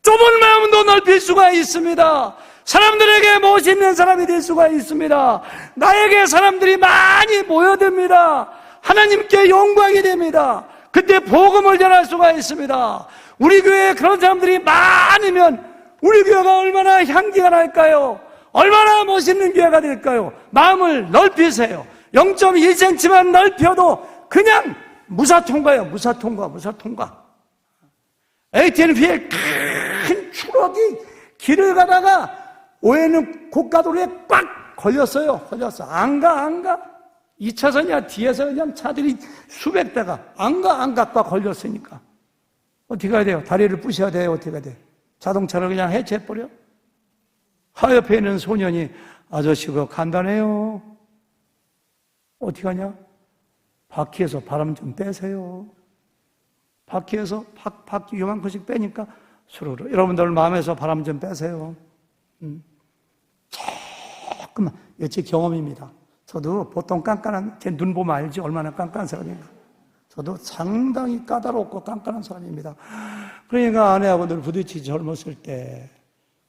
좁은 마음도 넓힐 수가 있습니다. 사람들에게 멋있는 사람이 될 수가 있습니다. 나에게 사람들이 많이 모여듭니다. 하나님께 영광이 됩니다. 그때 복음을 전할 수가 있습니다. 우리 교회에 그런 사람들이 많으면 우리 교회가 얼마나 향기가 날까요? 얼마나 멋있는 교회가 될까요? 마음을 넓히세요. 0.1cm만 넓혀도 그냥 무사통과예요. 무사통과. AT&T의 큰 추럭이 길을 가다가 오해는 고가도로에 꽉 걸렸어요. 안 가. 2차선이야. 뒤에서 그냥 차들이 수백 대가 안 가. 꽉 걸렸으니까. 어떻게 해야 돼요? 다리를 부셔야 돼요? 어떻게 해야 돼요? 자동차를 그냥 해체해버려? 옆에 있는 소년이 아저씨 그거 간단해요. 어떻게 하냐? 바퀴에서 바람 좀 빼세요. 바퀴에서 바퀴 요만큼씩 빼니까 수로로 여러분들 마음에서 바람 좀 빼세요. 조금만, 이거 제 경험입니다. 저도 보통 깐깐한, 제 눈 보면 알지 얼마나 깐깐한 사람인가. 저도 상당히 까다롭고 깐깐한 사람입니다. 그러니까 아내하고 늘 부딪히지 젊었을 때.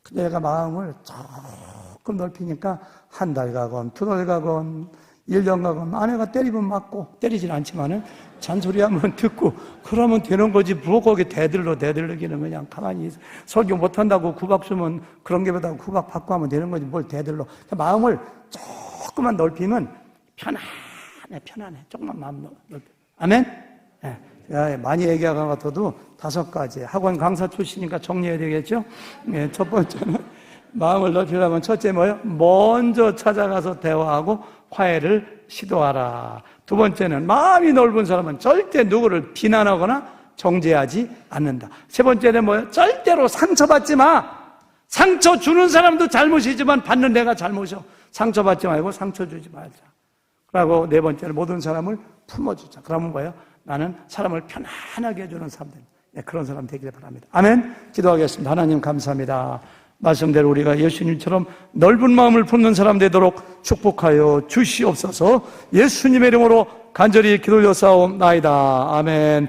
근데 내가 마음을 조금 넓히니까 한 달 가건, 두 달 가건, 1년 가면 아내가 때리면 맞고, 때리진 않지만은 잔소리하면 듣고, 그러면 되는 거지. 뭐 거기 대들기는 그냥 가만히 설교 못한다고 구박 주면 그런 게 보다 구박 받고 하면 되는 거지. 뭘 대들러. 마음을 조금만 넓히면 편안해. 조금만 마음 넓혀. 아멘? 예. 많이 얘기하는 것 같아도 5가지. 학원 강사 출신이니까 정리해야 되겠죠? 예, 첫 번째는 마음을 넓히려면 첫째 뭐예요? 먼저 찾아가서 대화하고 화해를 시도하라. 두 번째는 마음이 넓은 사람은 절대 누구를 비난하거나 정죄하지 않는다. 세 번째는 뭐예요? 절대로 상처받지 마. 상처 주는 사람도 잘못이지만 받는 내가 잘못이요. 상처받지 말고 상처 주지 말자. 그리고 네 번째는 모든 사람을 품어주자. 그러면 뭐예요? 나는 사람을 편안하게 해주는 사람들. 네, 그런 사람 되기를 바랍니다. 아멘. 기도하겠습니다. 하나님 감사합니다. 말씀대로 우리가 예수님처럼 넓은 마음을 품는 사람 되도록 축복하여 주시옵소서. 예수님의 이름으로 간절히 기도 올려 싸움나이다. 아멘.